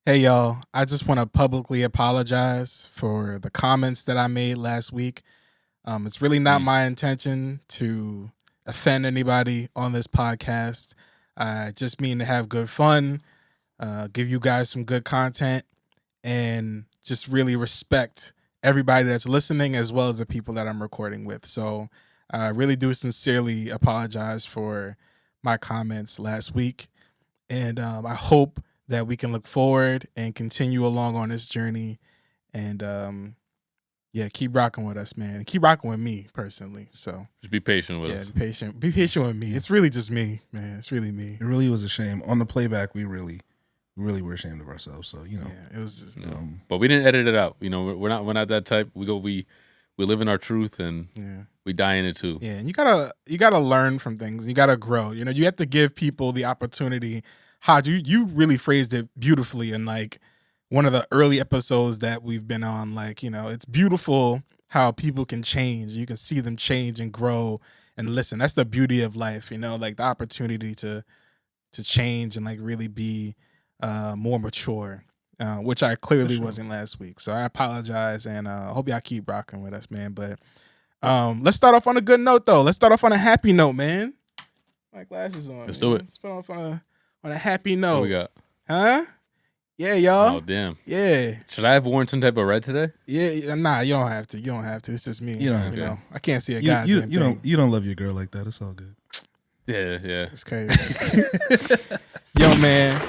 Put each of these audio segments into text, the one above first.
Hey y'all, I just want to publicly apologize for the comments that I made last week. It's really not Mm. my intention to offend anybody on this podcast. I just mean to have good fun, give you guys some good content, and just really respect everybody that's listening as well as the people that I'm recording with. So I really do sincerely apologize for my comments last week. And I hope that we can look forward and continue along on this journey. And yeah, keep rocking with us, man. Keep rocking with me personally. So Just be patient with yeah, us. be patient. Be patient with me. It's really just me, man. It's really me. It really was a shame. On the playback, we really were ashamed of ourselves. So Yeah, it was just, But we didn't edit it out. You know, we're not that type. We live in our truth and yeah. we die in it too. Yeah, and you gotta learn from things. You gotta grow. You know, you have to give people the opportunity. Hod, you really phrased it beautifully in like one of the early episodes that we've been on. Like, you know, it's beautiful how people can change. You can see them change and grow and listen. That's the beauty of life, you know, like the opportunity to change and like really be more mature. Which I clearly wasn't last week. So I apologize and I hope y'all keep rocking with us, man. But let's start off on a good note, though. Let's start off on a happy note, man. My glasses on. Let's do it. Let's start off on a happy note. What we got? Huh? Yeah, y'all. Oh damn. Yeah. Should I have worn some type of red today? Yeah. Nah, you don't have to. You don't have to. It's just me. You don't have you to. know, I can't see a you, goddamn you thing. don't love your girl like that. It's all good. Yeah. It's crazy. Yo, man.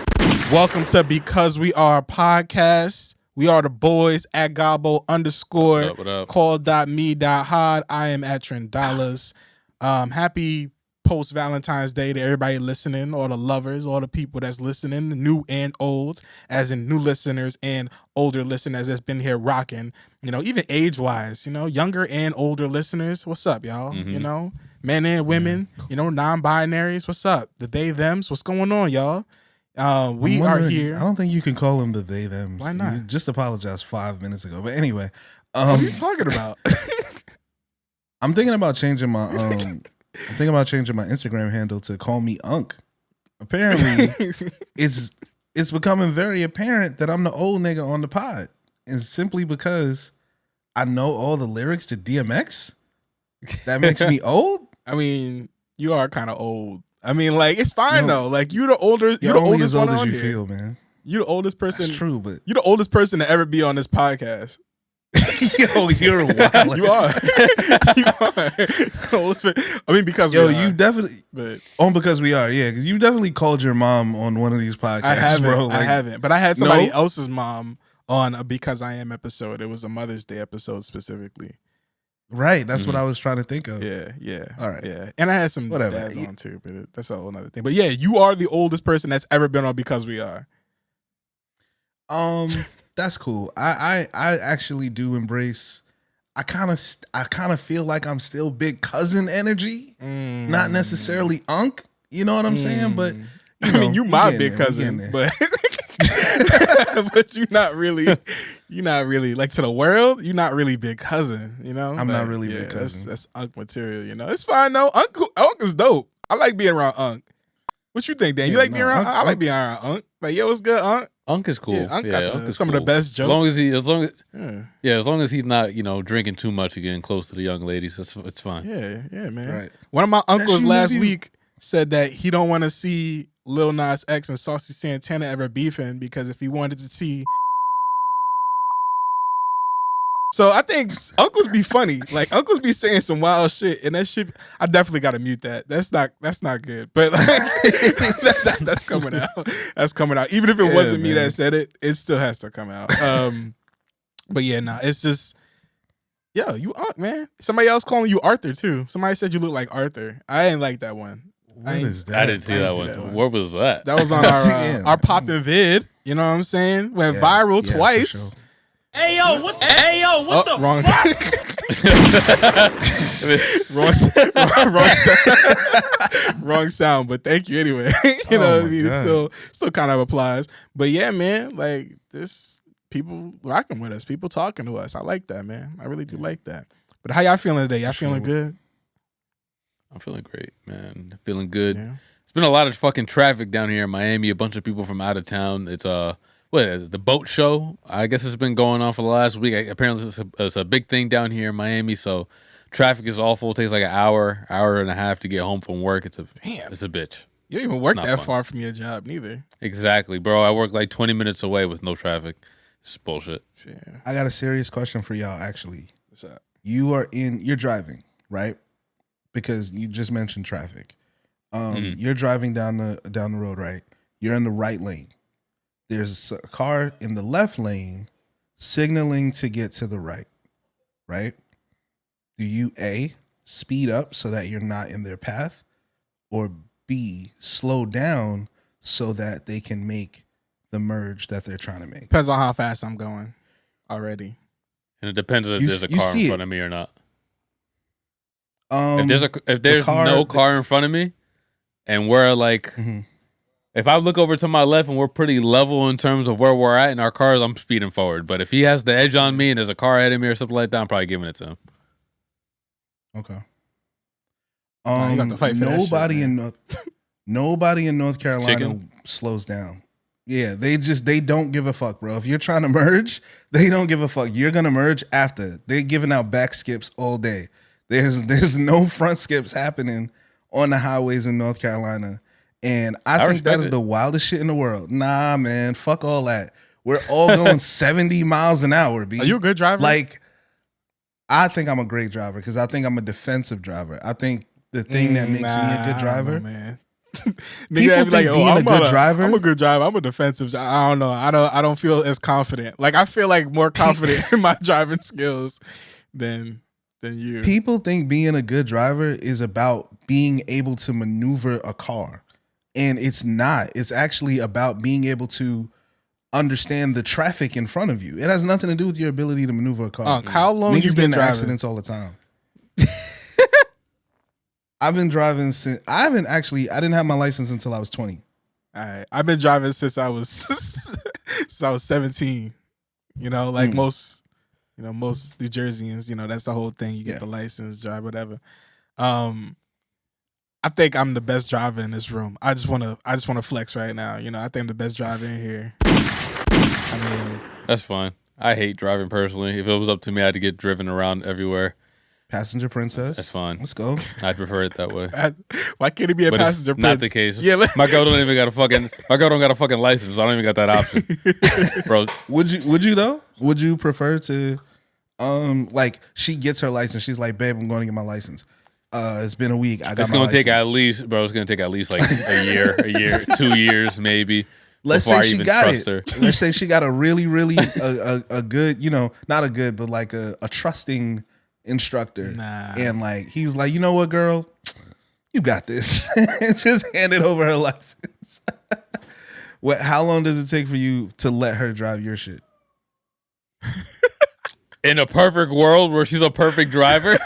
Welcome to Because We Are podcast. We are the boys at Gobbo _ What up? call.me.hod. I am at Tren Dollars. Happy post Valentine's Day to everybody listening, all the lovers, all the people that's listening, new and old, as in new listeners and older listeners that's been here rocking, you know, even age wise, you know, younger and older listeners. What's up, y'all? Mhm. You know, men and women, you know, non-binaries. What's up? The they, thems. What's going on, y'all? We are here. I don't think you can call them the they them. Why not? You just apologized 5 minutes ago. But anyway, What are you talking about? I'm thinking about changing my Instagram handle to call me Unk. Apparently, it's becoming very apparent that I'm the old nigga on the pod, and simply because I know all the lyrics to DMX, that makes me old. I mean, you are kind of old. I mean, like, it's fine though. Like, you're the older. You're the only oldest as old one as on you here. feel, man. You're the oldest person. That's true, but You're the oldest person to ever be on this podcast. yo, you're wild. You are. You are. I mean, because Yo, we are, you definitely but because we are, yeah, because you definitely called your mom on one of these podcasts, I haven't. bro. I haven't. But I had somebody No? else's mom on a Because I Am episode. It was a Mother's Day episode specifically. Right, that's what I was trying to think of. Yeah. All right. Yeah. And I had some Whatever. dads on too, but that's a whole another thing. But yeah, you are the oldest person that's ever been on Because We Are. That's cool. I actually do embrace. I kind of feel like I'm still big cousin energy, not necessarily Unk. You know what I'm saying? But I mean, you my big there, cousin, but but you're not really like to the world. You're not really big cousin. You know, I'm like, not really big cousin. That's Unk material. You know, it's fine though. Unk is dope. I like being around Unk. What you think, Dan? You Yeah, like being around? Unk- I like being around Unk. Like, yo, what's good, Unk? Unk is cool. Yeah, Unk got Unk is some of the cool. best jokes. As long as he's not, drinking too much and getting close to the young ladies, it's fine. Yeah, man. Right. One of my uncles you last nephew. week said that he don't want to see Lil Nas X and Saucy Santana ever beefing because if he wanted to see. So I think uncles be funny. Like, uncles be saying some wild shit, and that shit, I definitely got to mute that. That's not good. But like, that's coming out. That's coming out. Even if it wasn't me man. that said it, it still has to come out. But yeah, nah, it's just, yo, you Unc, man. Somebody else calling you Arthur too. Somebody said you look like Arthur. I didn't like that one. What is that? I didn't see that one. What was that? That was on our poppin' vid. You know what I'm saying? Went viral yeah, twice. for sure. Hey yo, what the Wrong. wrong sound, but thank you anyway. You know what I mean? God. It still kind of applies. But yeah, man, like this, people rocking with us, people talking to us. I like that, man. I really do like that. But how y'all feeling today? Y'all feeling good? I'm feeling great, man. Feeling good. Yeah. It's been a lot of fucking traffic down here in Miami. A bunch of people from out of town. It's the boat show. I guess it's been going on for the last week. Apparently, it's a big thing down here in Miami. So traffic is awful. It takes like an hour and a half to get home from work. It's a bitch. You don't even work that fun. far from your job, neither. Exactly, bro. I work like 20 minutes away with no traffic. It's bullshit. Yeah. I got a serious question for y'all. Actually, What's up? you're driving, right? Because you just mentioned traffic. You're driving down the road, right? You're in the right lane. There's a car in the left lane signaling to get to the right, right? Do you A, speed up so that you're not in their path, or B, slow down so that they can make the merge that they're trying to make? Depends on how fast I'm going already. And it depends if there's a car in front of me or not. If there's no car in front of me, and we're like, if I look over to my left and we're pretty level in terms of where we're at in our cars, I'm speeding forward. But if he has the edge on me and there's a car ahead of me or something like that, I'm probably giving it to him. Okay. You got to fight for Nobody in North Carolina slows down. Yeah, they don't give a fuck, bro. If you're trying to merge, they don't give a fuck. You're gonna merge after. They're giving out back skips all day. There's no front skips happening on the highways in North Carolina. And I think that is the wildest shit in the world. Nah, man, fuck all that. We're all going 70 miles an hour, B. Are you a good driver? Like, I think I'm a great driver because I think I'm a defensive driver. I think the thing that makes me a good driver, man. People think being a good driver. I'm a good driver. I'm a defensive. I don't know. I don't feel as confident. Like I feel like more confident in my driving skills than you. People think being a good driver is about being able to maneuver a car, and it's not. It's actually about being able to understand the traffic in front of you. It has nothing to do with your ability to maneuver a car. How long Niggas you been get in driving? accidents all the time. I've been driving since I didn't have my license until I was 20. All right. I've been driving since I was 17. You know, like most New Jerseyans, that's the whole thing. You get the license, drive, whatever. I think I'm the best driver in this room. I just wanna flex right now. I think I'm the best driver in here. I mean, that's fine. I hate driving personally. If it was up to me, I had to get driven around everywhere. Passenger princess. That's fine. Let's go. I'd prefer it that way. Why can't he be a passenger prince? Not the case. Yeah, my girl don't even got a fucking. My girl don't got a fucking license. I don't even got that option, bro. Would you though? Would you prefer to, like she gets her license? She's like, babe, I'm going to get my license. It's been a week. It's gonna take at least, bro. It's gonna take at least like a year, 2 years, maybe. Let's say she got it. Let's say she got a really, really a good, not a good, but like a trusting instructor. Nah. And like he's like, you know what, girl, you got this. Just handed over her license. How long does it take for you to let her drive your shit? In a perfect world where she's a perfect driver,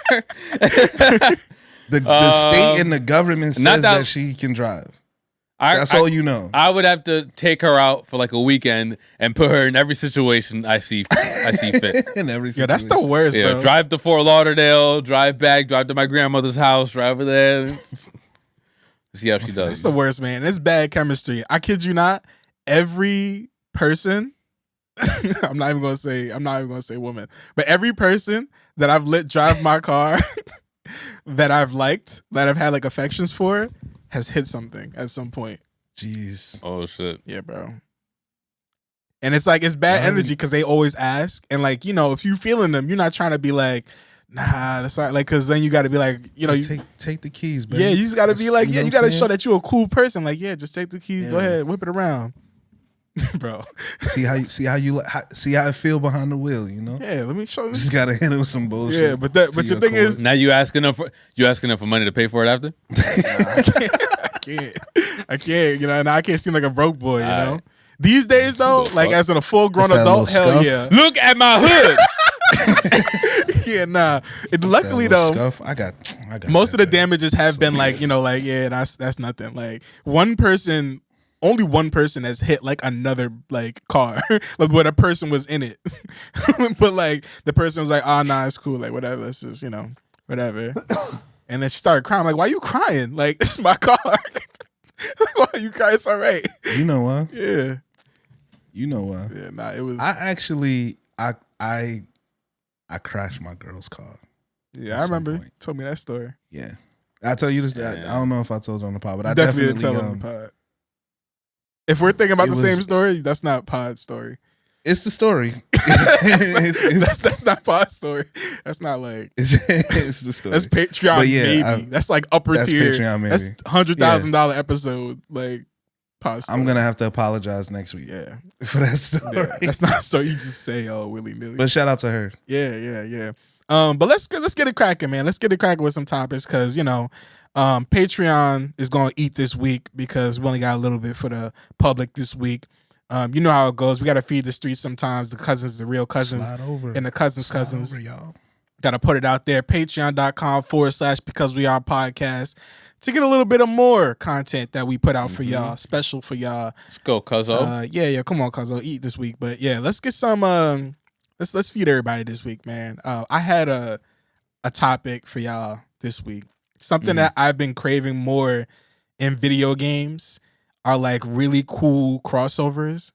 the state and the government says that she can drive. That's all you know. I would have to take her out for like a weekend and put her in every situation I see fit. In every situation. Yeah, that's the worst, bro. Drive to Fort Lauderdale, drive back, drive to my grandmother's house, drive over there. See how she does. That's the worst, man. It's bad chemistry. I kid you not. Every person, I'm not even gonna say woman, but every person that I've let drive my car that I've liked, that I've had like affections for, has hit something at some point. Jeez. Oh shit. Yeah, bro. And it's like, it's bad energy because they always ask. And like, if you feeling them, you're not trying to be like, nah, that's not like, because then you got to be like, take the keys, baby. Yeah, you just got to be like, you got to show that you're a cool person. Like, yeah, just take the keys. Yeah. Go ahead, whip it around. Bro. See how it feel behind the wheel, Yeah, let me show you. Just gotta handle some bullshit. Yeah, but the thing is, now you asking them for money to pay for it after? I can't. And I can't seem like a broke boy. Right. These days though, like as a full grown adult, hell yeah. Look at my hood. Yeah, nah. Luckily though, scuff. I got most of the damages have been like, yeah, that's nothing. Like only one person has hit like another like car, like where a person was in it. But like the person was like, oh nah, it's cool, like whatever, it's just, whatever. And then she started crying. I'm like, why are you crying? Like, this is my car. Why are you crying? It's all right. You know what? Yeah. You know Yeah, nah, it was. I actually I crashed my girl's car. Yeah, I remember. You told me that story. Yeah. I tell you this. Yeah. I don't know if I told you on the pod, but You I definitely definitely didn't tell on the pod. If we're thinking about the same story, that's not Pod's story. It's the story. That's not Pod's story. That's not like it's the story. That's Patreon maybe. That's like upper that's tier. Patreon maybe. That's $100,000 episode like Pod's story. I'm gonna have to apologize next week. Yeah, for that story. Yeah, that's not so you just say willy nilly. But shout out to her. Yeah. But let's get it cracking, man. Let's get it cracking with some topics because Patreon is going to eat this week because we only got a little bit for the public this week. You know how it goes. We got to feed the streets sometimes. The cousins, the real cousins, and the cousins. Over, y'all. Got to put it out there. Patreon.com/because we are podcast to get a little bit of more content that we put out for y'all, special for y'all. Let's go, Cuzzo. Yeah. Come on, Cuzzo, eat this week. But yeah, let's get some. Let's feed everybody this week, man. I had a topic for y'all this week. Something that I've been craving more in video games are like really cool crossovers.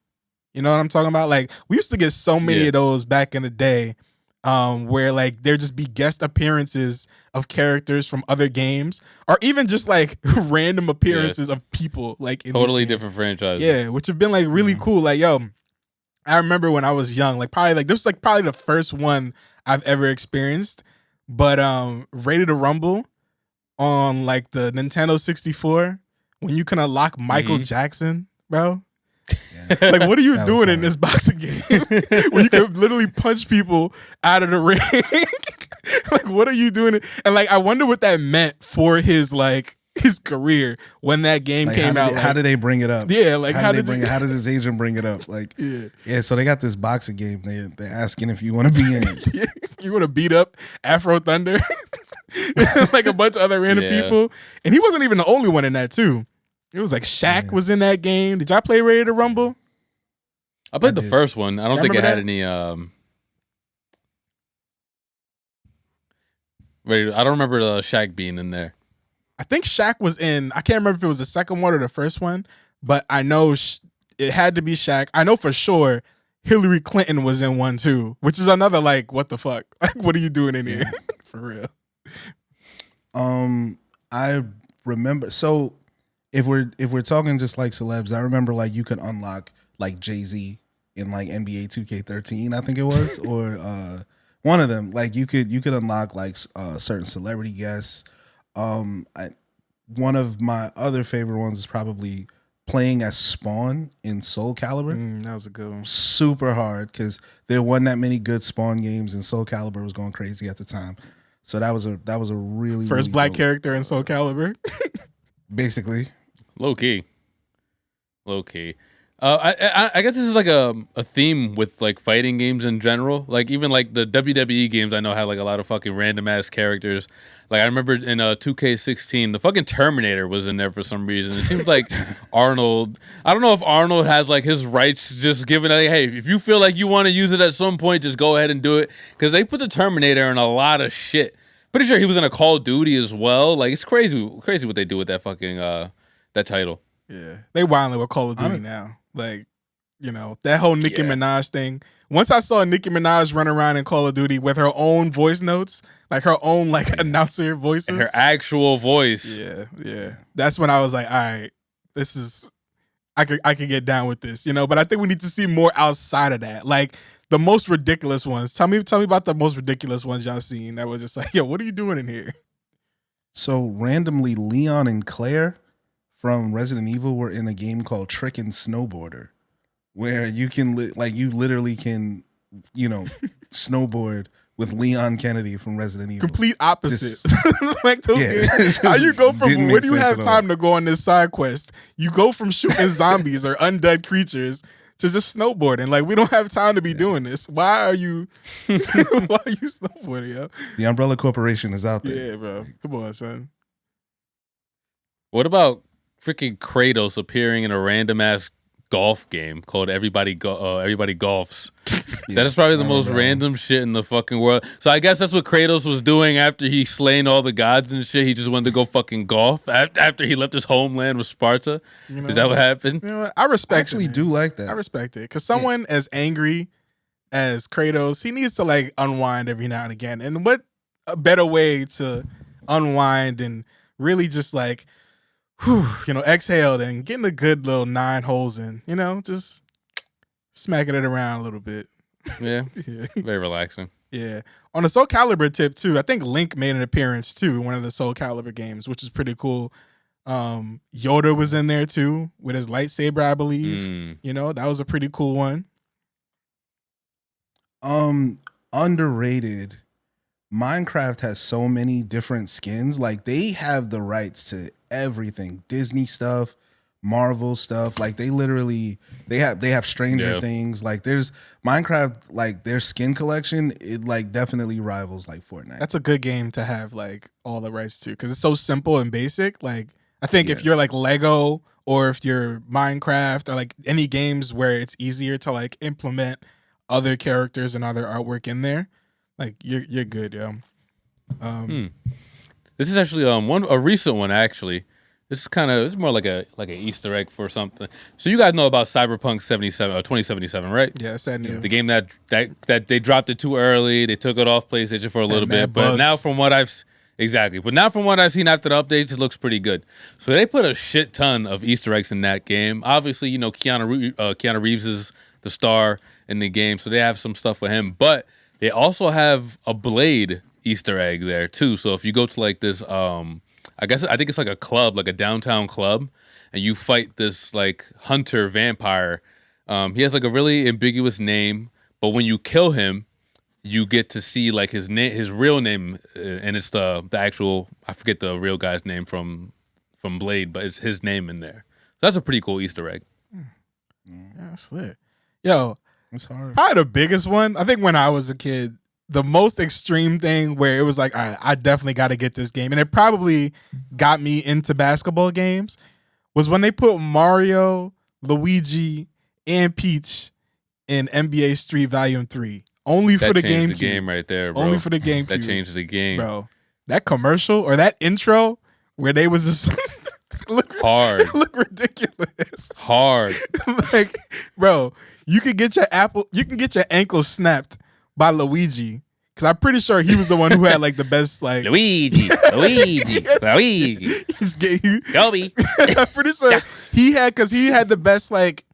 You know what I'm talking about? Like we used to get so many of those back in the day, where like there just be guest appearances of characters from other games, or even just like random appearances of people like in totally different franchises. Yeah, which have been like really cool. Like I remember when I was young, like probably like this was like probably the first one I've ever experienced. But Ready to Rumble on like the Nintendo 64, when you can unlock Michael Jackson, bro. Yeah. Like, what are you doing in this boxing game where you can literally punch people out of the ring? Like, what are you doing? And like, I wonder what that meant for his career when that game came out. How did they bring it up? Yeah, like how did his agent bring it up? Like, yeah. So they got this boxing game. They're asking if you want to be in it. You want to beat up Afro Thunder, like a bunch of other random people, and he wasn't even the only one in that too. It was like Shaq was in that game. Did y'all play Ready to Rumble? I played the first one. I don't think it had any. I don't remember Shaq being in there. I think Shaq was in. I can't remember if it was the second one or the first one, but I know it had to be Shaq. I know for sure Hillary Clinton was in one too, which is another like, what the fuck? Like, what are you doing in here? For real. I remember. So if we're talking just like celebs, I remember like you could unlock like Jay-Z in like NBA 2K13, I think it was, or one of them. Like you could unlock like certain celebrity guests. One of my other favorite ones is probably playing as Spawn in Soul Calibur. That was a good one. Super hard because there wasn't that many good Spawn games, and Soul Calibur was going crazy at the time. So that was a really first really black character in Soul Calibur. Basically, low key. I guess this is like a theme with like fighting games in general. Like even like the WWE games I know had like a lot of fucking random ass characters. Like I remember in 2K16, the fucking Terminator was in there for some reason. It seems like Arnold. I don't know if Arnold has like his rights just given. Like, hey, if you feel like you want to use it at some point, just go ahead and do it. Because they put the Terminator in a lot of shit. Pretty sure he was in a Call of Duty as well. Like it's crazy what they do with that fucking that title. Yeah, they wilding with Call of Duty now. Like, that whole Nicki Minaj thing. Once I saw Nicki Minaj run around in Call of Duty with her own voice notes, like her own like announcer voices, and her actual voice. Yeah. That's when I was like, all right, this is I could get down with this, But I think we need to see more outside of that, like the most ridiculous ones. Tell me about the most ridiculous ones y'all seen. That was just like, yo, what are you doing in here? So randomly, Leon and Claire from Resident Evil were in a game called Trickin' Snowboarder, where you can you literally can, snowboard with Leon Kennedy from Resident Evil. Complete opposite. Like those games. How you go from where do you have time to go on this side quest? You go from shooting zombies or undead creatures to just snowboarding. Like we don't have time to be doing this. Why are you snowboarding, yo? The Umbrella Corporation is out there. Yeah, bro. Come on, son. What about freaking Kratos appearing in a random ass golf game called Everybody Golfs? That is probably the most random shit in the fucking world. So I guess that's what Kratos was doing after he slain all the gods and shit. He just wanted to go fucking golf after he left his homeland with Sparta. Is that what happened? You know what? I respect. I actually do like that. I respect it because someone as angry as Kratos, he needs to like unwind every now and again. And what a better way to unwind and really just like, exhale and getting a good little 9 holes in. Just smacking it around a little bit. Yeah. Very relaxing. Yeah. On the Soul Calibur tip too, I think Link made an appearance too in one of the Soul Calibur games, which is pretty cool. Yoda was in there too with his lightsaber, I believe. That was a pretty cool one. Underrated. Minecraft has so many different skins. Like they have the rights to everything. Disney stuff, Marvel stuff. Like they have Stranger Things. Like there's Minecraft, like their skin collection, it like definitely rivals like Fortnite. That's a good game to have like all the rights to because it's so simple and basic. Like I think if you're like Lego or if you're Minecraft or like any games where it's easier to like implement other characters and other artwork in there, like you're good, yo. This is actually a recent one actually. This is it's more like an Easter egg for something. So you guys know about Cyberpunk 2077, right? Yeah, it's that new. The game that they dropped it too early. They took it off PlayStation for a little bit, but now from what I've seen after the updates, it looks pretty good. So they put a shit ton of Easter eggs in that game. Obviously, Keanu Reeves is the star in the game, so they have some stuff for him. But they also have a Blade Easter egg there too. So if you go to like this, I think it's like a club, like a downtown club, and you fight this like hunter vampire. He has like a really ambiguous name, but when you kill him, you get to see like his real name, and it's the actual, I forget the real guy's name from Blade, but it's his name in there. So that's a pretty cool Easter egg. Yeah, that's lit. Yo, it's hard. Probably the biggest one, I think when I was a kid, the most extreme thing where it was like, all right, I definitely got to get this game. And it probably got me into basketball games was when they put Mario, Luigi, and Peach in NBA Street Volume 3. Only for the GameCube. The game right there, bro. Only for the GameCube. That changed the game. Bro, that commercial or that intro where they was just hard. It looked ridiculous. Hard. Like, bro, you can get your ankle snapped by Luigi. Because I'm pretty sure he was the one who had like the best like Luigi. Kobe. I'm pretty sure he had the best like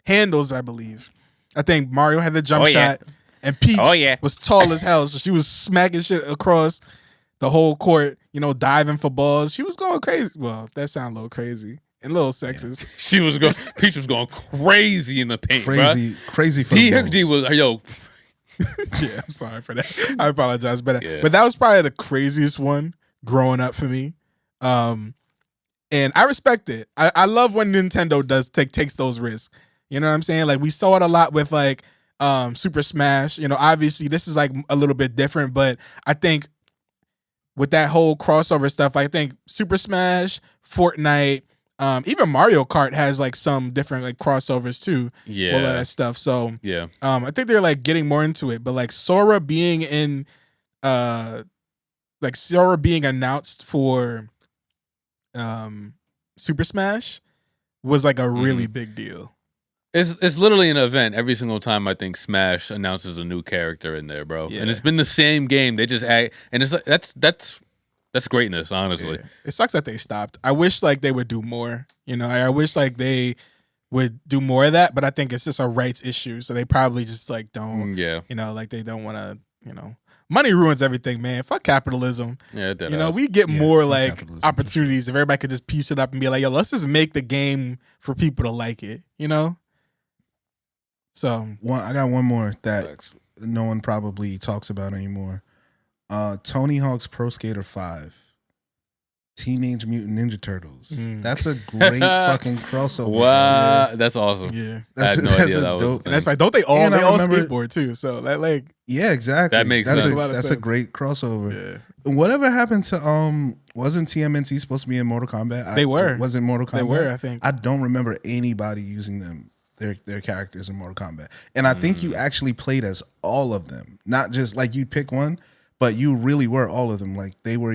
handles, I believe. I think Mario had the jump shot. And Peach was tall as hell, so she was smacking shit across the whole court, diving for balls. She was going crazy. Well, that sounded a little crazy and a little sexist. Peach was going crazy in the paint, crazy for the D was, Yeah, I'm sorry for that. I apologize, but that was probably the craziest one growing up for me. And I respect it. I love when Nintendo takes those risks. You know what I'm saying? Like we saw it a lot with like Super Smash. Obviously this is like a little bit different, but I think with that whole crossover stuff, I think Super Smash, Fortnite, even Mario Kart has like some different like crossovers too. Yeah, all of that stuff. So yeah, I think they're like getting more into it. But like Sora being in, like Sora being announced for, Super Smash was like a really big deal. It's literally an event every single time I think Smash announces a new character in there, bro. Yeah. And it's been the same game. They just act, and it's like that's greatness, honestly. Yeah. It sucks that they stopped. I wish like they would do more. I wish like they would do more of that, but I think it's just a rights issue. So they probably just like don't. Yeah. Like they don't want to. Money ruins everything, man. Fuck capitalism. Yeah, that we get more like opportunities if everybody could just piece it up and be like, yo, let's just make the game for people to like it. So I got one more that no one probably talks about anymore. Tony Hawk's Pro Skater 5. Teenage Mutant Ninja Turtles. That's a great fucking crossover. Wow, that's awesome. Yeah, I had no idea that was dope. And that's right. Don't they all? They all skateboard too. So that like. Yeah, exactly. That makes sense. That's a great crossover. Yeah. Whatever happened to wasn't TMNT supposed to be in Mortal Kombat? They were. Was it Mortal Kombat? They were. I think. I don't remember anybody using them their characters in Mortal Kombat. And I think you actually played as all of them, not just like you pick one, but you really were all of them. Like they were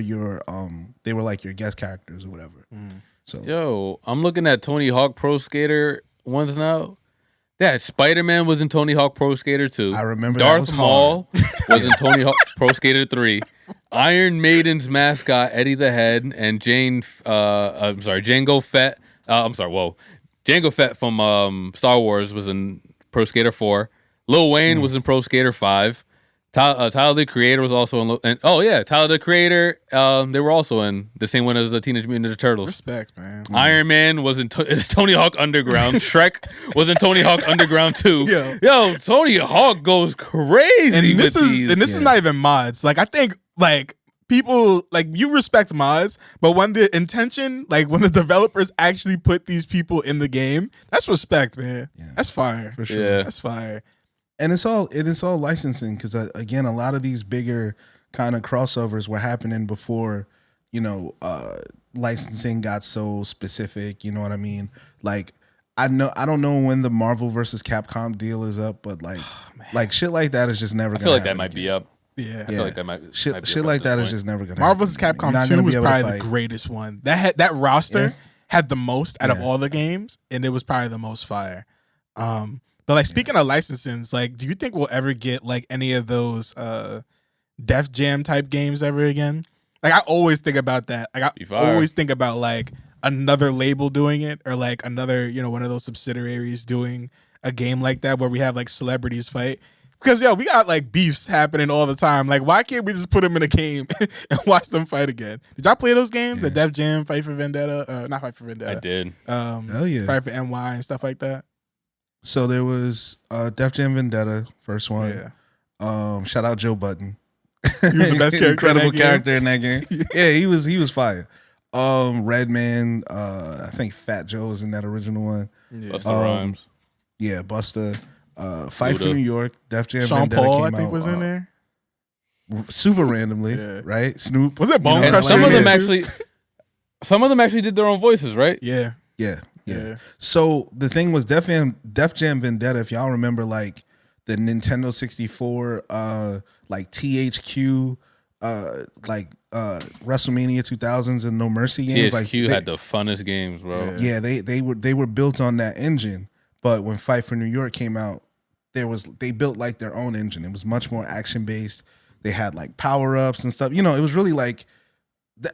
like your guest characters or whatever. So Yo, I'm looking at Tony Hawk Pro Skater ones now. That Spider-Man was in Tony Hawk Pro Skater 2. I remember Darth that was Maul was in Tony Hawk Pro Skater 3. Iron Maiden's mascot Eddie the Head and Jango Fett. Jango Fett from Star Wars was in Pro Skater 4. Lil Wayne was in Pro Skater 5. Tyler the Creator was also in. Tyler the Creator. They were also in the same one as the Teenage Mutant Ninja Turtles. Respect, man. Iron Man was in Tony Hawk Underground. Shrek was in Tony Hawk Underground 2. Yeah. Yo, Tony Hawk goes crazy. And this is not even mods. Like I think like people like you respect mods, but when the intention, like when the developers actually put these people in the game, that's respect, man. Yeah. That's fire. For sure. Yeah. That's fire. And it's all licensing because again, a lot of these bigger kind of crossovers were happening before, licensing got so specific. You know what I mean? Like I don't know when the Marvel versus Capcom deal is up, but like shit like that is just never. I feel like that might be up. Yeah, I feel like that might shit like that is just never gonna. Marvel vs. Capcom 2 was probably the greatest one. That roster had the most out of all the games, and it was probably the most fire. But like speaking of licensings, like, do you think we'll ever get like any of those Def Jam type games ever again? Like, I always think about that. Like, I always think about like another label doing it, or like another, one of those subsidiaries doing a game like that where we have like celebrities fight. Because we got like beefs happening all the time. Like, why can't we just put them in a game and watch them fight again? Did y'all play those games? The Def Jam, Fight for Vendetta, not Fight for Vendetta. I did. Hell yeah. Fight for NY and stuff like that. So there was Def Jam Vendetta, first one. Yeah. Shout out Joe Budden. He was the best character. Incredible character in that game. Yeah, he was fire. Redman, I think Fat Joe was in that original one. Yeah. Busta Rhymes. Yeah, Busta. Fight for New York, Def Jam Sean Vendetta Paul, came I think, out, was in there. Super randomly, right? Snoop. Was it Bone Crusher? Some of them actually did their own voices, right? Yeah. So the thing was Def Jam Vendetta, if y'all remember like the Nintendo 64 like THQ WrestleMania 2000s and No Mercy games. THQ had the funnest games, bro. Yeah, they were built on that engine. But when Fight for New York came out, they built like their own engine. It was much more action based. They had like power ups and stuff. It was really like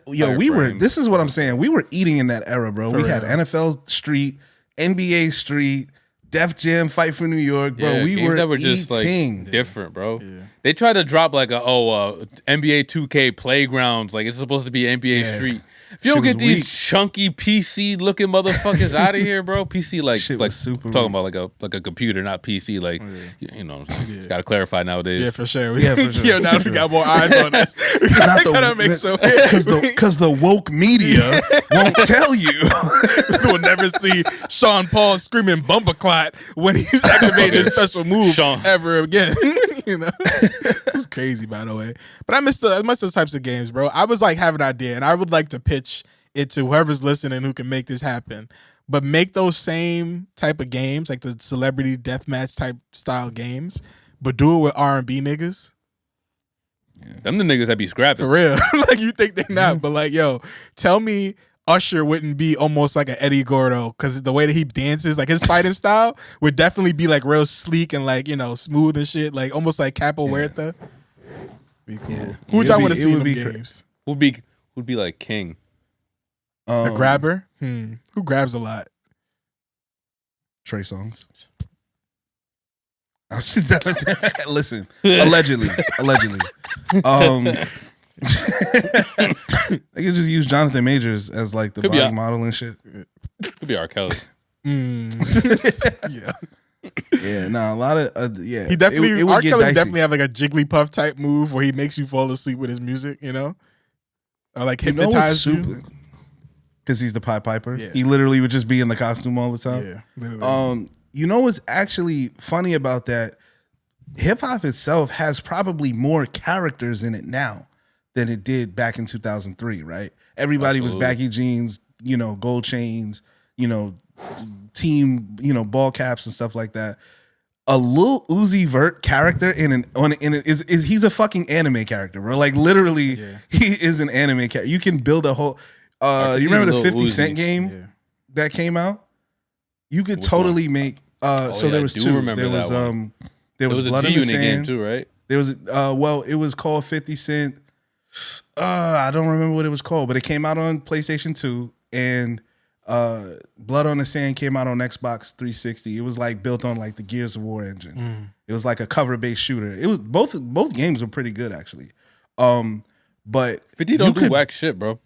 this is what I'm saying. We were eating in that era, bro. We had NFL Street, NBA Street, Def Jam, Fight for New York, bro. We were that were just eating. Like different, bro. Yeah. They tried to drop like NBA 2K Playgrounds, like it's supposed to be NBA Street. If you don't get these chunky PC looking motherfuckers out of here, bro. PC like super talking about like a computer, not PC. Like gotta clarify nowadays. Yeah, for sure. Now we got more eyes on us. Gotta make sure because the woke media won't tell you. We'll never see Sean Paul screaming "Bumperclot" when he's activating his special move ever again. It's crazy, by the way. But I miss those types of games, bro. I was like having an idea, and I would like to pitch it to whoever's listening who can make this happen. But make those same type of games, like the celebrity deathmatch type style games, but do it with R&B niggas. Them the niggas that be scrapping. For real. Like, you think they're not, but like, tell me Usher wouldn't be almost like an Eddie Gordo, because the way that he dances, like his fighting style would definitely be like real sleek and like, smooth and shit, like almost like Capo Huerta. Be cool. Yeah. Who would y'all want to see in them games? Who'd be like King? A grabber? Who grabs a lot? Trey Songz. Listen, allegedly. They could just use Jonathan Majors as like the body model and shit. Could be R. Kelly. Yeah. Yeah, no, a lot of He definitely R. Kelly definitely have like a Jigglypuff type move where he makes you fall asleep with his music, or like hypnotize you. Because he's the Pied Piper. Yeah. He literally would just be in the costume all the time. Yeah, literally. What's actually funny about that? Hip hop itself has probably more characters in it now than it did back in 2003, right? Everybody was baggy jeans, gold chains, team, ball caps and stuff like that. A Lil Uzi Vert character he's a fucking anime character, bro. Like literally, he is an anime character. You can build a whole. You remember the 50 Cent game that came out? You could totally make. So there was two. There was Blood on the Sand game too, right? There was it was called 50 Cent. I don't remember what it was called, but it came out on PlayStation 2 and. Blood on the Sand came out on Xbox 360. It was like built on like the Gears of War engine. It was like a cover-based shooter. It was both games were pretty good actually. But 50 don't do whack shit, bro.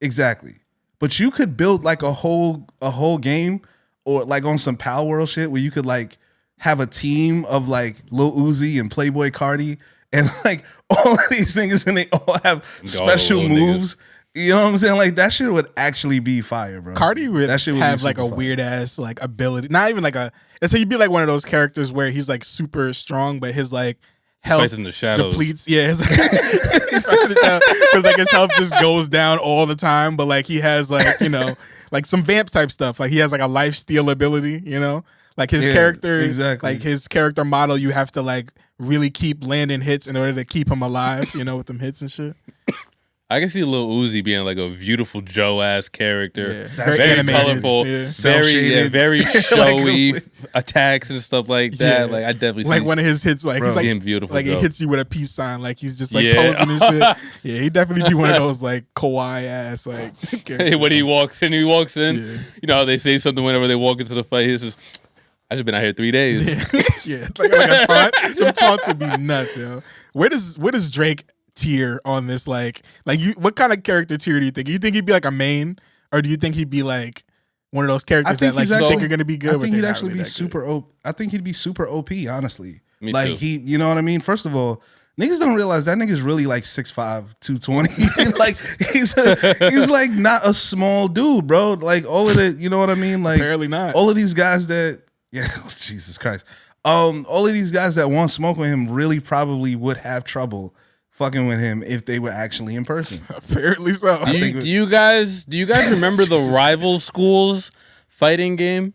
Exactly. But you could build like a whole game or like on some Pal World shit where you could like have a team of like Lil Uzi and Playboy Cardi and like all of these niggas and they all have special moves. Niggas. You know what I'm saying? Like that shit would actually be fire, bro. Cardi would have like a weird ass like ability. Not even like so he'd be like one of those characters where he's like super strong, but his like health in the shadows. Depletes. Yeah, he's because like his health just goes down all the time. But like he has like like some vamp type stuff. Like he has like a life steal ability. Like his character, exactly. Like his character model, you have to like really keep landing hits in order to keep him alive. With them hits and shit. I can see Lil Uzi being like a beautiful Joe ass character, That's very animated. Colorful, very showy attacks and stuff like that. Like I definitely like one of his hits, like he's like him beautiful, like it hits you with a peace sign, like he's just like posing and shit. Yeah, he definitely be one of those like kawaii ass like. When he walks in, you know how they say something whenever they walk into the fight. He says, "I just been out here 3 days." Yeah, like a taunt. Them taunts would be nuts, yo. Where does Drake tier on this? Like you, what kind of character tier do you think? You think he'd be like a main, or do you think he'd be like one of those characters that like you think are gonna be good? I think he'd actually be super OP. I think he'd be super OP, honestly. Me like too. you know what I mean? First of all, niggas don't realize that nigga's really like 6'5", 220. Like he's like not a small dude, bro. Like all of the, you know what I mean? Like apparently not. All of these guys that Jesus Christ. All of these guys that want smoke with him really probably would have trouble fucking with him if they were actually in person. Apparently so. Do you guys remember the rival schools fighting game?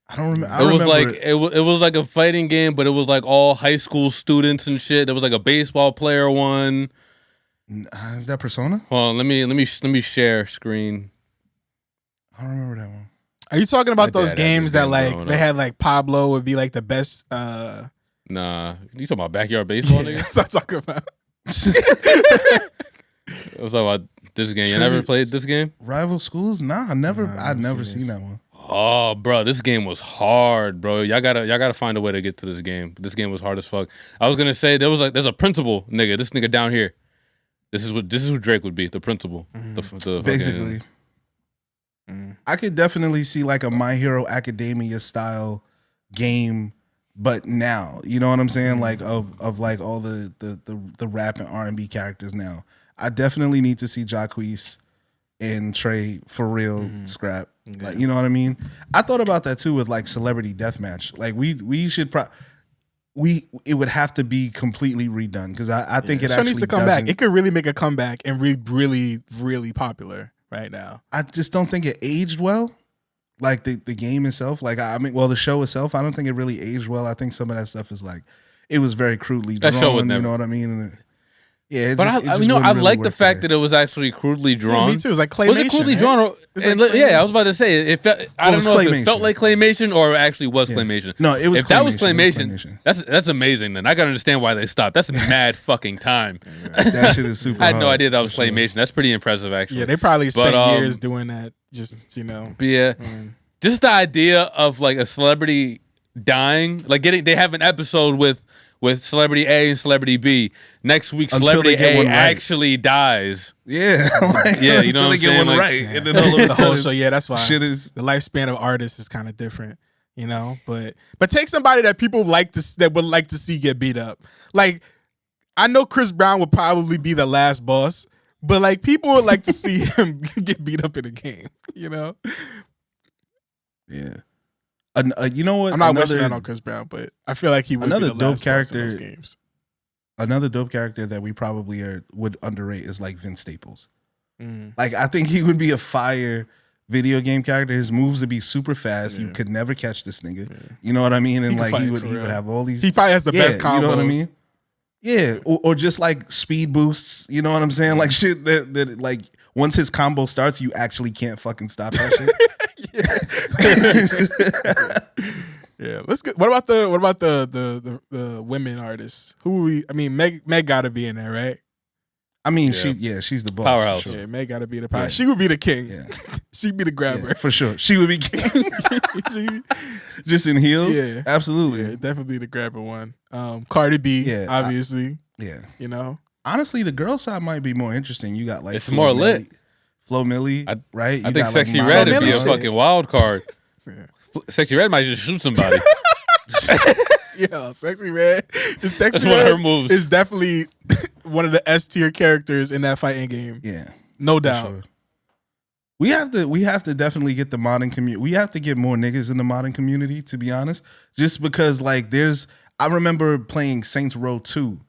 I don't remember. It was like a fighting game, but it was like all high school students and shit. There was like a baseball player one. Is that Persona? Hold on, let me share screen. I don't remember that one. Are you talking about those games that like they had like Pablo would be like the best? Nah, you talking about backyard baseball, nigga? That's what I'm talking about. I was talking about this game. You never played this game? Rival schools? Nah, I've never seen that one. Oh, bro, this game was hard, bro. Y'all gotta find a way to get to this game. This game was hard as fuck. I was gonna say there's a principal nigga. This nigga down here. This is who Drake would be. The principal. The basically. I could definitely see like a My Hero Academia style game. But now, you know what I'm saying? Like of like all the rap and R&B characters now. I definitely need to see Jacquees and Trey for real scrap. Yeah. Like, you know what I mean? I thought about that too with like Celebrity Deathmatch. Like we should it would have to be completely redone because I think it actually needs to come back. It could really make a comeback and really, really popular right now. I just don't think it aged well. Like the game itself, like the show itself, I don't think it really aged well. I think some of that stuff is like, it was very crudely drawn. You know what I mean? Yeah, I like the fact that it was actually crudely drawn. Yeah, me too. It was like claymation. Was it crudely drawn? I was about to say it felt. I don't know if it felt like claymation or it actually was claymation. No, it was. If that was claymation, that's amazing. Then I can understand why they stopped. That's mad fucking time. That shit is super. I had no idea that was claymation. That's pretty impressive, actually. Yeah, they probably spent years doing that. Just But yeah, just the idea of like a celebrity dying, like they have an episode with Celebrity A and Celebrity B. Next week, Celebrity A actually dies. Yeah. Yeah, you know until they get one right. And then all of a sudden, so yeah, that's why shit is the lifespan of artists is kind of different, you know. But take somebody that people that would like to see get beat up. Like I know Chris Brown would probably be the last boss, but like people would like to see him get beat up in a game, you know. Yeah. You know what? I'm not wishing that on Chris Brown, but I feel like he would be the dope last character boss in those games. Another dope character that we probably would underrate is like Vince Staples. Like I think he would be a fire video game character. His moves would be super fast. You could never catch this nigga. You know what I mean? And like he would have all these. He probably has the best combos. You know what I mean? Yeah, or just like speed boosts. You know what I'm saying? Like shit that like once his combo starts, you actually can't fucking stop that shit. Yeah, let's get. What about the women artists? Who we? I mean, Meg got to be in there, right? I mean, she's the boss. Powerhouse. Sure. Yeah, Meg got to be the power. Yeah. She would be the king. Yeah. She'd be the grabber. Yeah, for sure. She would be king. Just in heels? Yeah. Absolutely. Yeah, definitely the grabber one. Cardi B, obviously. You know? Honestly, the girl side might be more interesting. You got like it's more lit. Flo Milli, right? I think Sexy Red would be a fucking wild card. Sexy Red might just shoot somebody. Yeah, Sexy Red. That's one of her moves. Is definitely one of the S tier characters in that fighting game. Yeah, no doubt. Sure. We have to definitely get the modding community. We have to get more niggas in the modding community, to be honest. Just because like I remember playing Saints Row 2,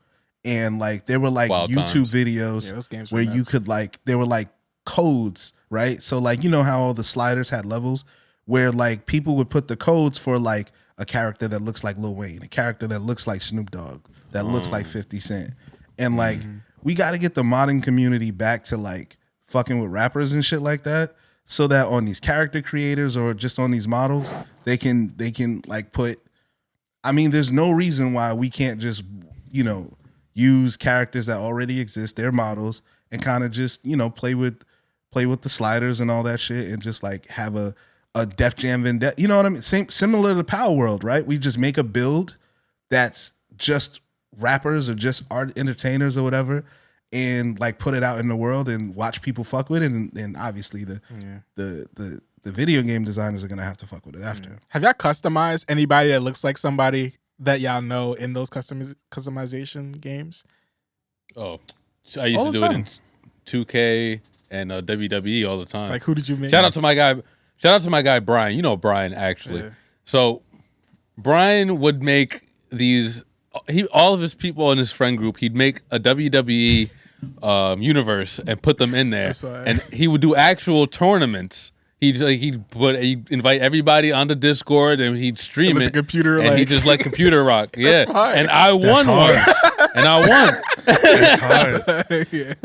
and like there were like wild YouTube times. videos where you could like there were like codes, right? So like you know how all the sliders had levels where like people would put the codes for like a character that looks like Lil Wayne, a character that looks like Snoop Dogg, that looks like 50 Cent. And like we got to get the modding community back to like fucking with rappers and shit like that, so that on these character creators or just on these models, they can like put, I mean, there's no reason why we can't just, you know, use characters that already exist, their models, and kind of just, you know, play with the sliders and all that shit, and just like have a Def Jam Vendetta, you know what I mean? Similar to Power World, right? We just make a build that's just rappers or just art entertainers or whatever, and like put it out in the world and watch people fuck with it, and obviously the video game designers are gonna have to fuck with it after. Yeah. Have y'all customized anybody that looks like somebody that y'all know in those customization games? Oh, I used to do it in 2K and WWE all the time. Like, who did you make? Shout out to my guy Brian. You know Brian, actually. Yeah. So Brian would make these. All of his people in his friend group, he'd make a WWE universe and put them in there, and he would do actual tournaments. He'd invite everybody on the Discord, and he'd stream it. Computer, and he'd just let computer rock. Yeah, and I won one. And I won. That's hard. Yeah.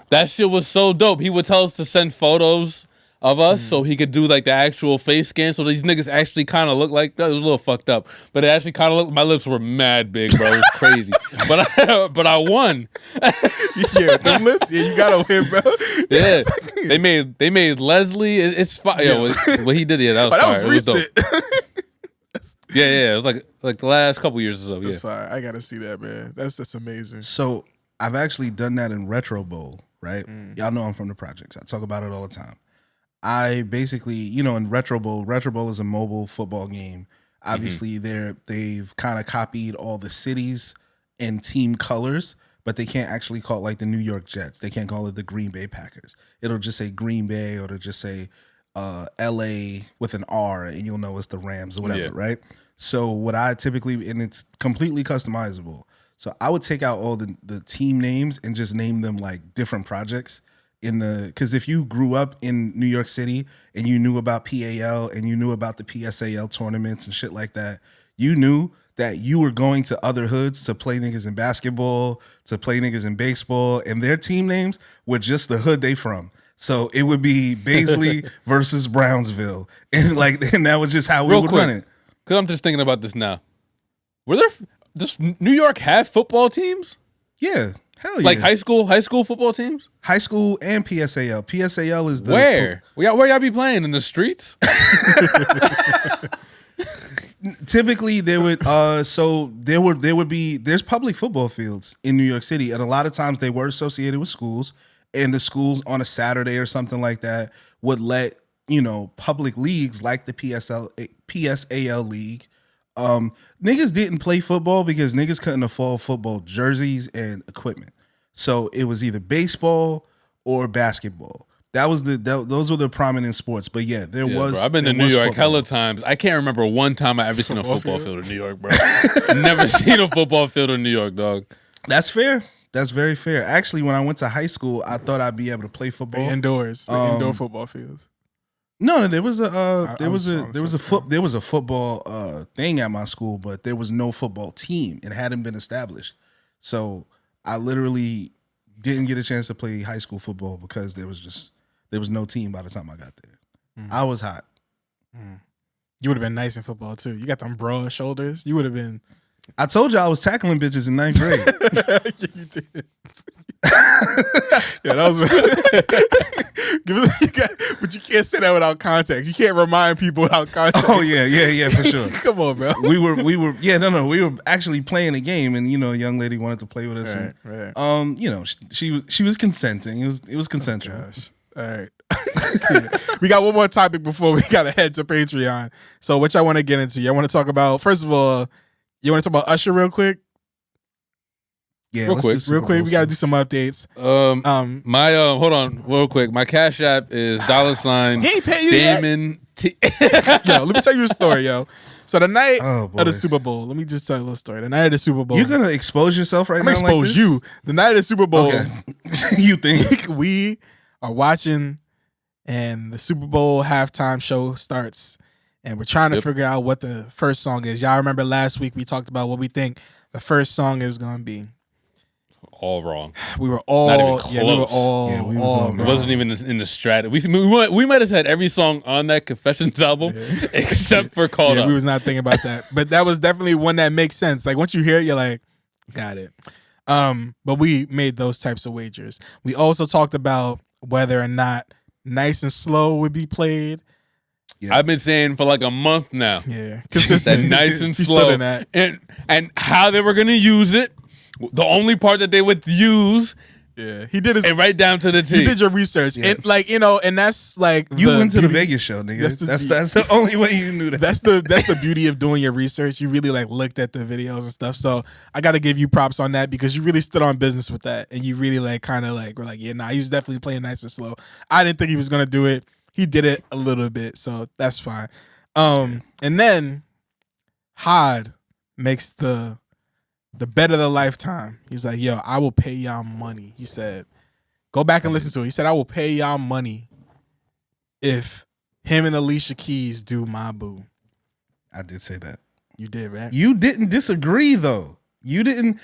That shit was so dope. He would tell us to send photos of us so he could do like the actual face scan. So these niggas actually kind of look like, that was a little fucked up, but it actually kind of looked, my lips were mad big, bro. It was crazy. but I won. Yeah, the lips, yeah, you gotta win, bro. Yeah. They made Leslie, it's fire. Yeah, what he did, yeah, that was fire. That was recent. It was dope. Yeah, it was like the last couple years or so. That's fire. I gotta see that, man. That's just amazing. So I've actually done that in Retro Bowl, right? Y'all know I'm from the projects. I talk about it all the time. I basically, you know, in Retro Bowl is a mobile football game. Obviously, they've kind of copied all the cities and team colors, but they can't actually call it like the New York Jets. They can't call it the Green Bay Packers. It'll just say Green Bay, or it'll just say LA with an R, and you'll know it's the Rams or whatever, right? So what I typically, and it's completely customizable. So I would take out all the team names and just name them like different projects. Because if you grew up in New York City and you knew about PAL and you knew about the PSAL tournaments and shit like that, you knew that you were going to other hoods to play niggas in basketball, to play niggas in baseball, and their team names were just the hood they from. So it would be Baisley versus Brownsville, and that was just how we would run it. Because I'm just thinking about this now. Does New York have football teams? Yeah. Hell yeah. Like high school football teams? High school and PSAL. PSAL is the... Where y'all be playing? In the streets? Typically, there would be there's public football fields in New York City, and a lot of times they were associated with schools, and the schools on a Saturday or something like that would let, you know, public leagues like the PSAL league. Niggas didn't play football because niggas couldn't afford football jerseys and equipment. So it was either baseball or basketball. Those were the prominent sports. But yeah, there was. Bro, I've been to New York hella times. I can't remember one time I ever seen a football field in New York, bro. Never seen a football field in New York, dog. That's fair. That's very fair. Actually, when I went to high school, I thought I'd be able to play football indoors, indoor football fields. No, there was a football thing at my school, but there was no football team. It hadn't been established. So I literally didn't get a chance to play high school football because there was no team by the time I got there. I was hot. You would have been nice in football too. You got them broad shoulders. You would have been. I told you I was tackling bitches in 9th grade. You did. Yeah, that was. But you can't say that without context. You can't remind people without context. Oh yeah, for sure. Come on, bro. We were we were actually playing a game, and a young lady wanted to play with us. Right. And, she was consenting. It was consensual. Oh, gosh. All right. We got one more topic before we gotta head to Patreon. So which I want to get into. I want to talk about, first of all, you want to talk about Usher real quick? Yeah, real quick. We gotta do some updates. My hold on, real quick. My Cash App is $ He ain't paying you Damon yet. Yo, let me tell you a story, yo. So the night of the Super Bowl, let me just tell you a little story. The night of the Super Bowl, you're gonna expose yourself right I'm now. gonna expose like you. The night of the Super Bowl, okay. You think we are watching, and the Super Bowl halftime show starts, and we're trying to figure out what the first song is. Y'all remember last week we talked about what we think the first song is gonna be. all wrong. We were all Not even close. we were all It wasn't even in the strat. We might have had every song on that Confessions album except for Called Up. We was not thinking about that, but that was definitely one that makes sense. Like once you hear it, you're like, got it. But we made those types of wagers. We also talked about whether or not Nice and Slow would be played. Yeah. I've been saying for like a month now. Yeah, that Nice and Slow, and how they were gonna use it. The only part that they would use, he did his, and right down to the T. You did your research, and and that's like you went to the Vegas show, nigga. That's the only way you knew that. That's the beauty of doing your research. You really looked at the videos and stuff. So I got to give you props on that because you really stood on business with that, and you really were like, yeah, he's definitely playing Nice and Slow. I didn't think he was gonna do it. He did it a little bit, so that's fine. And then Hod makes the bet of the lifetime. He's like, yo, I will pay y'all money. He said, go back and listen to it. He said, I will pay y'all money if him and Alicia Keys do My Boo. I did say that. You did, right? You didn't disagree though. You didn't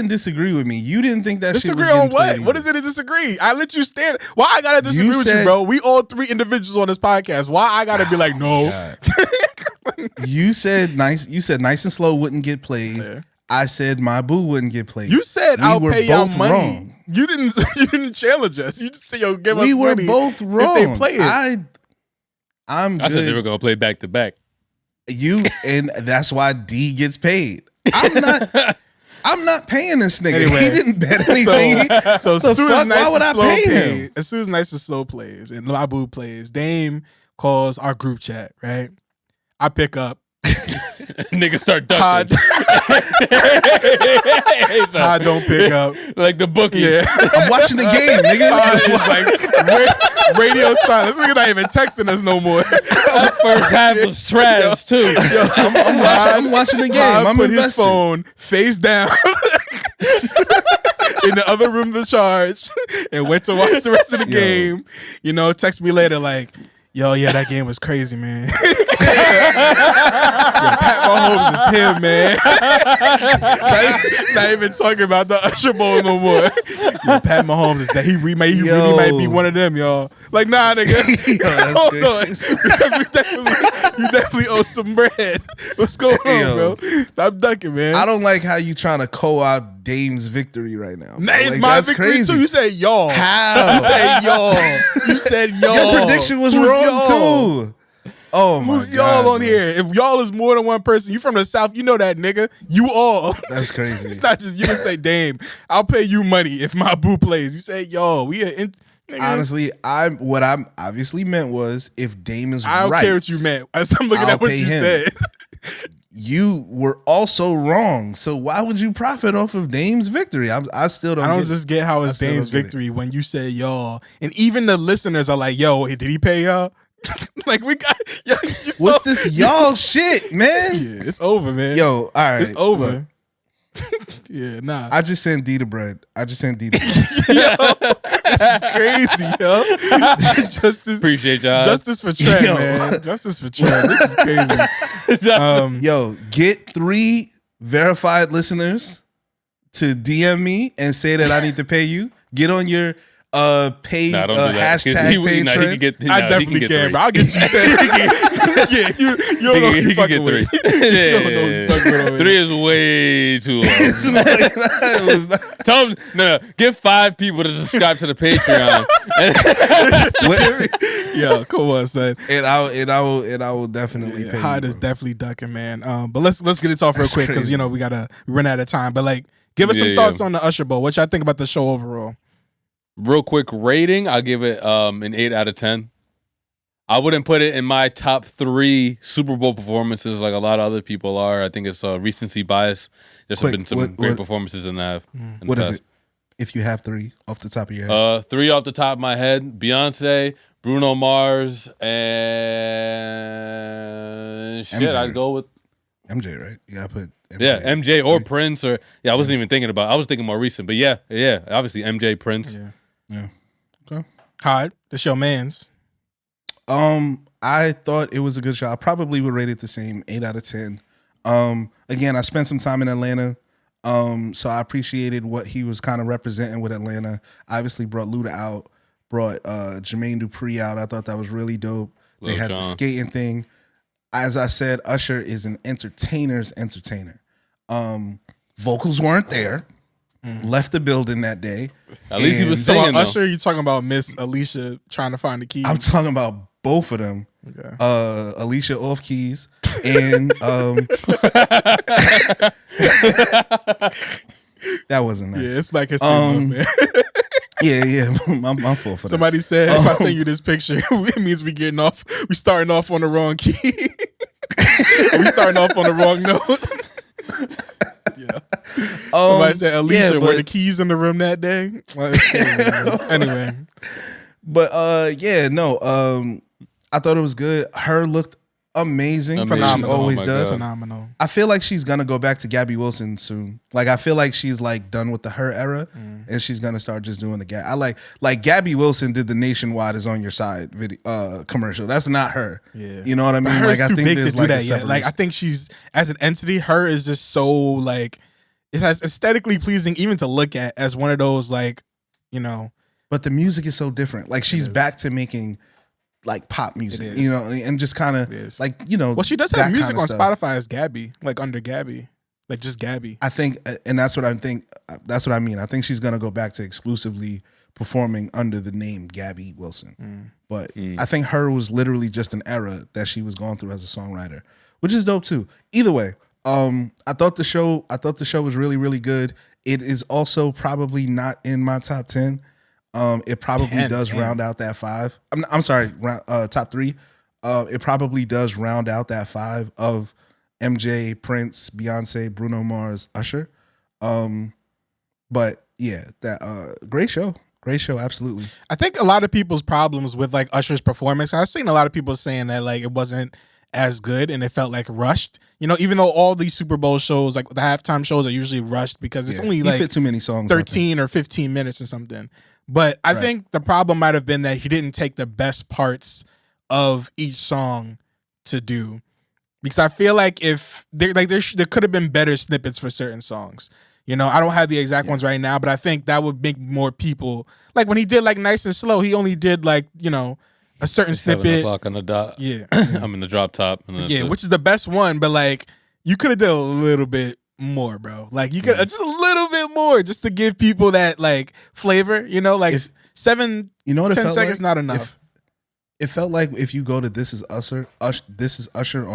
disagree with me. You didn't think that disagree shit was on what? played. What is it to disagree? I let you stand. Why I gotta disagree with you, bro? We all three individuals on this podcast. Why I gotta be like, no? You said Nice and Slow wouldn't get played. Yeah. I said My Boo wouldn't get played. You said I'll pay y'all money. Wrong. You didn't challenge us. You just said, yo, give us money. We were both wrong. If they play it. I said they were gonna play back to back. And that's why D gets paid. I'm not paying this nigga. Anyway, he didn't bet anything. So as soon as Nice and Slow plays, as soon as Nice and Slow plays and My Boo plays, Dame calls our group chat, right? I pick up. Niggas start ducking. I don't pick up. Like the bookie. Yeah. I'm watching the game, nigga. Like radio silence. Nigga not even texting us no more. That first half was trash too. I'm watching the game. I'm put invested. His phone face down in the other room to charge and went to watch the rest of the game. Text me later like, yo, yeah, that game was crazy, man. Pat Mahomes is him, man. not even talking about the Usher Bowl no more. Pat Mahomes is that he really might be one of them, y'all. Like, nah, nigga. Hold on. Because you definitely owe some bread. What's going on, bro? Stop ducking, man. I don't like how you trying to co-opt Dame's victory right now. It's my victory crazy. too. You said y'all. How? You said y'all. You said y'all. Your prediction was wrong too. Oh my God. Who's y'all on here? If y'all is more than one person, you from the South, you know that, nigga. You all. That's crazy. It's not just you can say, Dame, I'll pay you money if My Boo plays. You say, y'all. Honestly, what I obviously meant was if Dame is right. I don't care what you meant. I'm looking at what you said. You were also wrong. So why would you profit off of Dame's victory? I still don't. I don't just get how it's Dame's victory when you say y'all, and even the listeners are like, "Yo, did he pay y'all?" Like we got. Yo, what's this y'all shit, man? Yeah, it's over, man. Yo, all right, it's over. Yeah, nah. I just sent D the bread. Yo, this is crazy, yo. Justice, Appreciate y'all. Justice for Tren, man. Justice for Tren. This is crazy. Yo, get 3 verified listeners to DM me and say that I need to pay you. Get on your paid hashtag Patreon. I definitely can, bro. I'll get you 10. Yeah, you don't know what you're fucking with. 3 is way too low. Tell them, no, get 5 people to subscribe to the Patreon. Yo, come on, son. And I will definitely pay Hyde you, is definitely ducking, man. But let's get it off real quick because we gotta run out of time. But like, give us some thoughts on the Usher Bowl. What y'all think about the show overall? Real quick rating, I'll give it an 8 out of 10. I wouldn't put it in my top 3 Super Bowl performances like a lot of other people are. I think it's recency bias. There's been some great performances in that. What is it? If you have 3 off the top of your head. 3 off the top of my head. Beyonce, Bruno Mars, and shit, MJ. I'd go with MJ, right? You gotta put MJ. Yeah, MJ or Prince or I wasn't even thinking about. I was thinking more recent, but yeah, obviously MJ, Prince. Yeah. Okay. Hyde, that's your man's. I thought it was a good show. I probably would rate it the same, 8 out of 10. Again, I spent some time in Atlanta. So I appreciated what he was kind of representing with Atlanta. Obviously brought Luda out, brought Jermaine Dupri out. I thought that was really dope. They had the skating thing. As I said, Usher is an entertainer's entertainer. Vocals weren't there. Left the building that day. At least he was singing. Usher, you talking about Miss Alicia trying to find the keys? I'm talking about both of them. Okay. Alicia off keys and that wasn't nice. Yeah, it's Black History Month, man. Yeah, my fault for that. Somebody said if I send you this picture, it means we starting off on the wrong key. We starting off on the wrong note. Yeah. Somebody said Alicia were the keys in the room that day. Anyway. But I thought it was good. Her looked amazing. Phenomenal. She always does. Phenomenal. I feel like she's gonna go back to Gabby Wilson soon. Like I feel like she's like done with the her era, and she's gonna start just doing the I like Gabby Wilson did the Nationwide is on your side video commercial. That's not her. Yeah, you know what I mean. Like I think there's like that yet. Like I think she's as an entity, her is just so like it's as aesthetically pleasing even to look at as one of those like But the music is so different. Like she's back to making like pop music, and just kind of like Well, she does have music on Spotify as Gabby, like under Gabby, like just Gabby. I think, and that's what I think. That's what I mean. I think she's gonna go back to exclusively performing under the name Gabby Wilson. But I think her was literally just an era that she was going through as a songwriter, which is dope too. Either way, I thought the show was really, really good. It is also probably not in my top 10. It probably does round out that 5. I'm sorry, top 3. It probably does round out that 5 of MJ, Prince, Beyonce, Bruno Mars, Usher. But yeah, that great show, absolutely. I think a lot of people's problems with like Usher's performance. I've seen a lot of people saying that like it wasn't as good and it felt like rushed. Even though all these Super Bowl shows, like the halftime shows, are usually rushed because it's only like fit too many songs, 13 or 15 minutes or something. But I think the problem might have been that he didn't take the best parts of each song to do, because I feel like if there could have been better snippets for certain songs. I don't have the exact ones right now, but I think that would make more people like when he did like Nice and Slow. He only did like a certain snippet. 7 o'clock on the dot. Yeah, I'm in the drop top. Yeah, which is the best one, but like you could have done a little bit more, bro. Like you could just a little bit more just to give people that like flavor, like 10 seconds not enough. It felt like if you go to This Is Usher on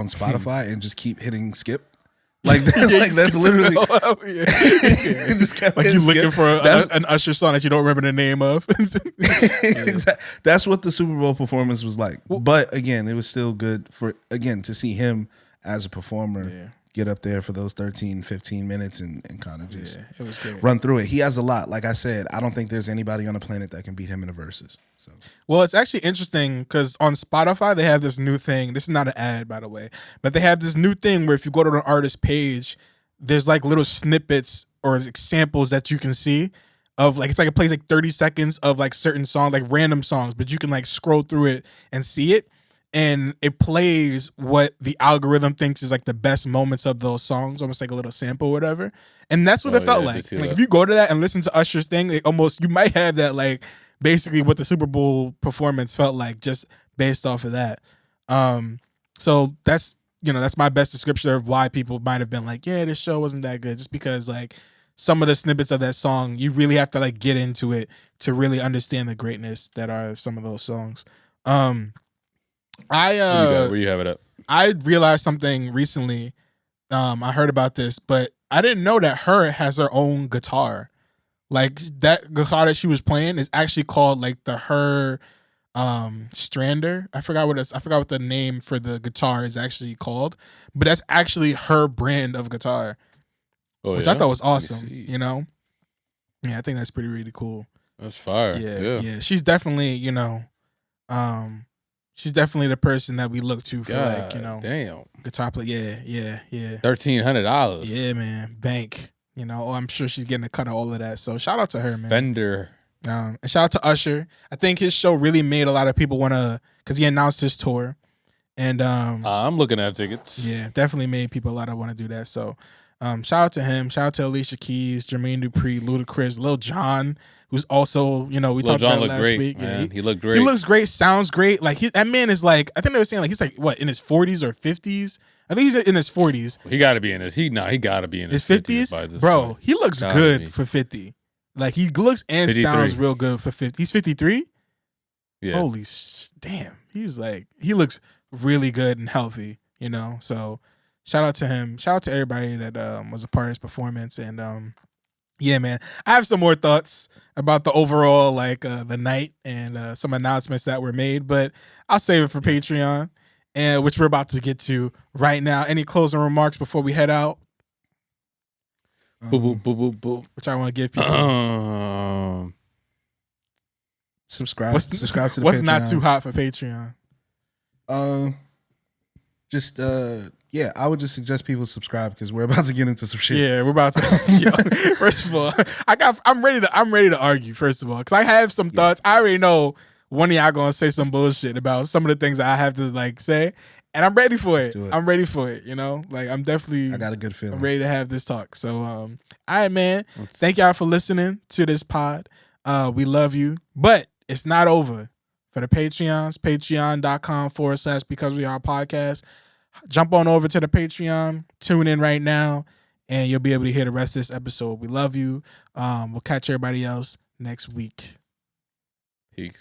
Spotify and just keep hitting skip. Like, that's literally just like you looking for an Usher song that you don't remember the name of. Exactly. That's what the Super Bowl performance was like. But again, it was still good to see him as a performer get up there for those 13, 15 minutes and kind of just it was good. Run through it. He has a lot. Like I said, I don't think there's anybody on the planet that can beat him in the verses. So, well, it's actually interesting because on Spotify they have this new thing. This is not an ad, by the way, but they have this new thing where if you go to the artist page, there's like little snippets or examples that you can see of like, it's like it plays like 30 seconds of like certain songs, like random songs, but you can like scroll through it and see it. And it plays what the algorithm thinks is like the best moments of those songs, almost like a little sample or whatever. And that's what it felt like. Like if you go to that and listen to Usher's thing, it almost, you might have that like basically what the Super Bowl performance felt like just based off of that. So that's, you know, that's my best description of why people might have been like, yeah, this show wasn't that good, just because like some of the snippets of that song, you really have to like get into it to really understand the greatness that are some of those songs. Where you have it up? I realized something recently. I heard about this, but I didn't know that her has her own guitar. Like that guitar that she was playing is actually called like the Her Strander. I forgot what the name for the guitar is actually called, but that's actually her brand of guitar, which I thought was awesome. You know, yeah, I think that's pretty really cool. That's fire. Yeah. She's definitely, you know, she's definitely the person that we look to for like, you know, guitar play. Yeah. $1,300. Yeah, man, bank. You know, I'm sure she's getting a cut of all of that. So shout out to her, man. Fender. And shout out to Usher. I think his show really made a lot of people want to, because he announced his tour, and I'm looking at tickets. Yeah, definitely made people a lot of want to do that. So shout out to him. Shout out to Alicia Keys, Jermaine Dupri, Ludacris, Lil Jon, who's also, you know, we talked about it last week. Man. Yeah, he looked great. He looks great. Sounds great. Like that man is like, I think they were saying like he's like what, in his 40s or 50s. I think he's in his 40s. He got to be in his. He got to be in his 50s. Bro, point. He looks good for 50. Like he looks and 53. Sounds real good for 50. He's 53. Yeah. Holy damn. He's like, he looks really good and healthy. You know. So shout out to him. Shout out to everybody that was a part of his performance. And yeah, man, I have some more thoughts about the overall like the night and some announcements that were made, but I'll save it for Patreon. And which we're about to get to right now. Any closing remarks before we head out? Which I want to give people. Subscribe to the Patreon. What's not too hot for Patreon? Yeah, I would just suggest people subscribe because we're about to get into some shit. Yeah, we're about to. First of all, I'm ready to argue. First of all, because I have some thoughts. I already know one of y'all gonna say some bullshit about some of the things I have to like say, and I'm ready for it. I'm ready for it. You know, like I got a good feeling. I'm ready to have this talk. So, all right, man. Thank y'all for listening to this pod. We love you, but it's not over for the Patreons. Patreon.com/because we are podcast. Jump on over to the Patreon. Tune in right now, and you'll be able to hear the rest of this episode. We love you. We'll catch everybody else next week. Peace.